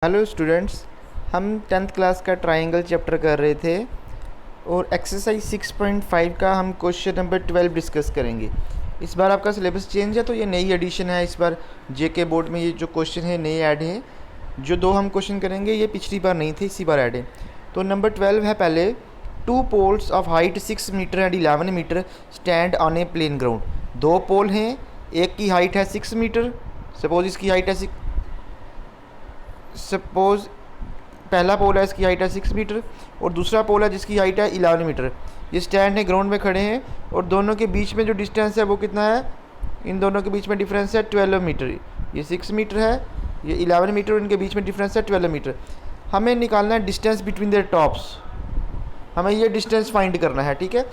Hello students, हम 10th class का triangle chapter कर रहे थे और एक्सरसाइज 6.5 का हम क्वेश्चन नंबर 12 डिस्कस करेंगे। इस बार आपका सिलेबस चेंज है तो ये नई एडिशन है। इस बार जेके बोर्ड में ये जो क्वेश्चन है नए ऐड हैं। जो दो हम क्वेश्चन करेंगे ये पिछली बार नहीं थे, इसी बार ऐड है। तो नंबर 12 है पहले, 2 poles of height 6 metre and 11 metre stand on a plane ground. दो पोल हैं, एक की हाइट है 6 मीटर, सपोज इसकी हाइट है सपोज पहला पोल है इसकी हाइट है 6 मीटर और दूसरा पोल है जिसकी हाइट है 11 मीटर। ये स्टैंड है, ग्राउंड में खड़े हैं और दोनों के बीच में जो डिस्टेंस है वो कितना है? इन दोनों के बीच में डिफरेंस है 12 मीटर। ये 6 मीटर है, ये 11 मीटर, इनके बीच में डिफरेंस है 12 मीटर। हमें निकालना है डिस्टेंस बिटवीन देयर टॉप्स, हमें ये डिस्टेंस फाइंड करना है, ठीक है।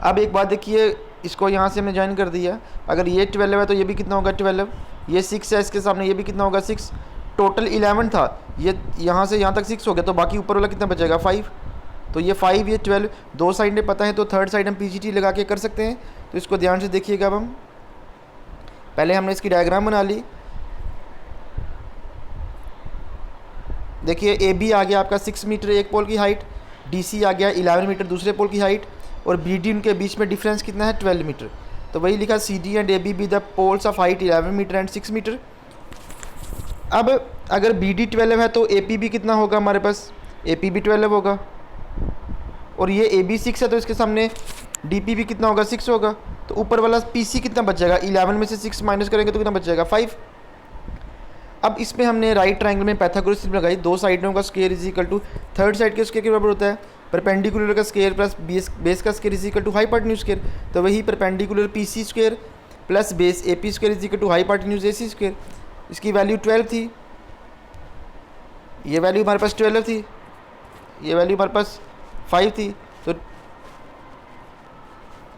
अब एक बात देखिए, इसको यहाँ से हमने ज्वाइन कर दिया। अगर ये 12 है तो ये भी कितना होगा 12, ये 6 है इसके सामने, ये भी कितना होगा 6। टोटल 11 था, ये यहाँ से यहाँ तक 6 हो गया, तो बाकी ऊपर वाला कितना बचेगा 5। तो ये 5, ये 12, दो साइडें पता है तो थर्ड साइड हम पीजीटी लगा के कर सकते हैं। तो इसको ध्यान से देखिएगा। अब हम पहले हमने इसकी डायग्राम बना ली। देखिए ए बी आ गया आपका 6 मीटर एक पोल की हाइट, डी सी आ गया 11 मीटर दूसरे पोल की हाइट, और बी डी उनके बीच में डिफरेंस कितना है 12 मीटर। तो वही लिखा C D and A B the poles of height 11 metre and 6 metre. अब अगर बी डी 12 है तो ए पी भी कितना होगा हमारे पास? ए पी भी 12 होगा। और ये ए बी 6 है तो इसके सामने डी पी भी कितना होगा 6 होगा। तो ऊपर वाला पी सी कितना बचेगा? 11 में से 6 माइनस करेंगे तो कितना बचेगा 5। अब इसमें हमने राइट ट्राइंगल में पैथागोरस थ्योरम लगाई। दो साइडों का square is equal to third side के स्क्वायर के बराबर होता है। परपेंडिकुलर का स्क्वायर प्लस बेस का square is equal to hypotenuse square. तो वही perpendicular P C square plus base A P square is equal to hypotenuse A C square. इसकी वैल्यू 12 थी, ये वैल्यू हमारे पास 12 थी, ये वैल्यू हमारे पास 5 थी। तो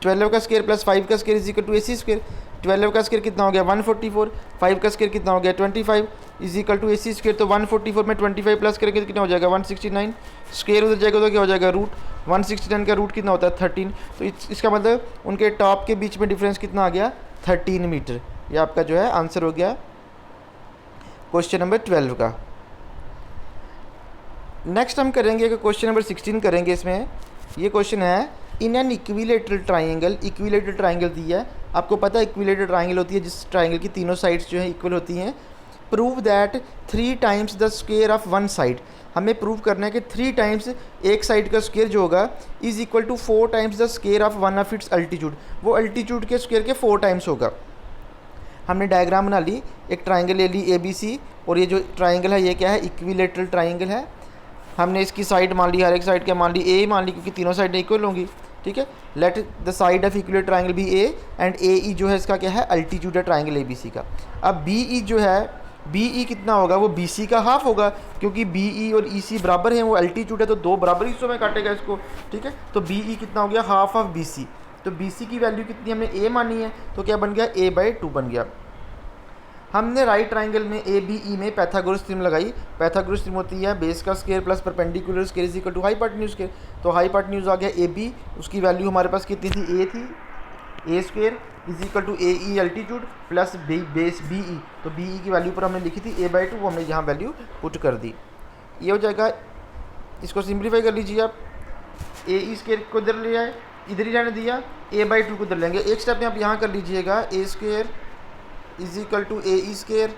12 का स्क्वायर प्लस 5 का square is equal to A C square. 12 का स्क्वायर कितना हो गया 144, 5 का स्क्वायर कितना हो गया 25 is equal to A C square. तो 144 में 25 प्लस करके कितना हो जाएगा 169। स्क्वायर उधर जाएगा तो क्या हो जाएगा रूट। 169 का रूट कितना होता है 13। तो इसका मतलब उनके टॉप के बीच में डिफरेंस कितना आ गया 13 मीटर। ये आपका जो है आंसर हो गया क्वेश्चन नंबर 12 का। नेक्स्ट हम करेंगे कि क्वेश्चन नंबर 16 करेंगे। इसमें ये क्वेश्चन है, in an equilateral triangle, equilateral triangle दिया है आपको पता है इक्विलेटरल ट्राइंगल होती है जिस ट्राइंगल की तीनों साइड्स जो है इक्वल होती हैं। Prove that 3 times the square of one side. हमें प्रूव करना है कि 3 टाइम्स एक साइड का स्क्वायर जो होगा is equal to 4 times the square of one of its altitude. वो अल्टीट्यूड के स्क्वायर के 4 टाइम्स होगा। हमने डायग्राम बना ली, एक ट्राइंगल ले ली ए बी सी, और ये जो ट्राइंगल है ये क्या है इक्विलेटरल ट्राइंगल है। हमने इसकी साइड मान ली, हर एक साइड क्या मान ली ए मान ली, क्योंकि तीनों साइड इक्वल होंगी, ठीक है। Let the side of equilateral triangle B A and A E जो है इसका क्या है अल्टीट्यूड है ट्राइंगल ए बी सी का। अब बी ई जो है बी ई कितना होगा वो बी सी का हाफ होगा, क्योंकि बी ई और ई सी बराबर हैं, वो अल्टीट्यूड है तो दो बराबर हिस्सों में काटेगा इसको, ठीक है। तो बी ई कितना हो गया हाफ ऑफ बी सी। तो बी सी की वैल्यू कितनी हमने ए मानी है तो क्या बन गया a/2 बन गया। हमने राइट ट्राइंगल में ए बी ई में पैथागोरस थ्योरम लगाई। पैथागोरस थ्योरम होती है बेस का square plus perpendicular square is equal to hypotenuse square. तो हाइपोटेन्यूज आ गया ए बी, उसकी वैल्यू हमारे पास कितनी थी ए थी, A square is equal to A E altitude plus base B E. तो बी ई की वैल्यू पर हमने लिखी थी a/2, वो हमने यहाँ वैल्यू पुट कर दी। ये हो जाएगा, इसको सिंप्लीफाई कर लीजिए आप। ए ई स्क्वायर को इधर ले आए, इधर ही रहने दिया, a/2 को इधर लेंगे। एक स्टेप में आप यहाँ कर लीजिएगा A square is equal to A E square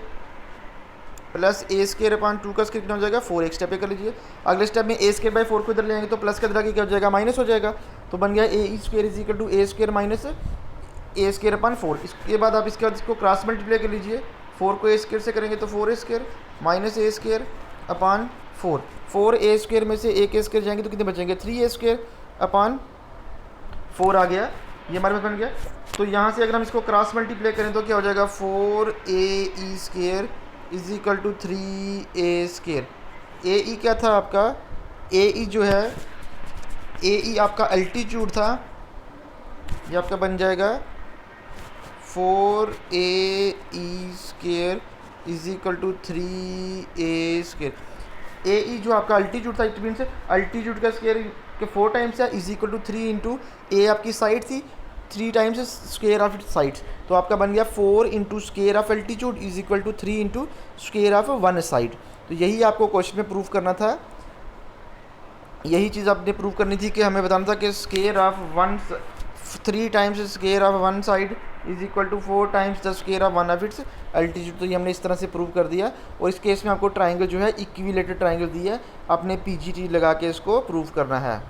plus A square upon 2 का स्क्वायर कितना हो जाएगा 4। एक स्टेप पे कर लीजिए। अगले स्टेप में ए स्क्वायर बाई 4 को इधर ले आएंगे तो प्लस का इधर आगे क्या हो जाएगा माइनस हो जाएगा। तो बन गया A E square is equal to A square minus A square upon 4। इसके बाद आप इसके बाद इसको क्रॉस मल्टीप्लाई कर लीजिए। 4 को ए स्क्वायर से करेंगे तो 4 ए square minus A square upon 4। 4 A square में से एक ए स्क्वायर जाएंगे तो कितने बचेंगे 3 ए स्क्वायर अपॉन 4 आ गया, ये हमारे पास बन गया। तो यहाँ से अगर हम इसको क्रॉस मल्टीप्लाई करें तो क्या हो जाएगा 4 A E square is equal to 3 A square. A E क्या था आपका, ए ई जो है ए ई आपका अल्टीट्यूड था, ये आपका बन जाएगा 4 A E square is equal to 3 A square. A E जो आपका अल्टीट्यूड था, इट मीन्स अल्टीट्यूड का स्क्वायर के 4 टाइम्स है is equal to 3 into A आपकी साइड थी 3 times square of its sides. तो आपका बन गया 4 into square of altitude is equal to 3 into square of one side. तो यही आपको क्वेश्चन में प्रूव करना था, यही चीज़ आपने प्रूव करनी थी कि हमें बताना था कि square of 3 times square of one side is equal to 4 times the square of one of its altitude. तो ये हमने इस तरह से प्रूव कर दिया। और इस केस में आपको ट्राइंगल जो है इक्विलेटरल ट्राइंगल दी है, आपने पीजीटी लगा के इसको प्रूव करना है।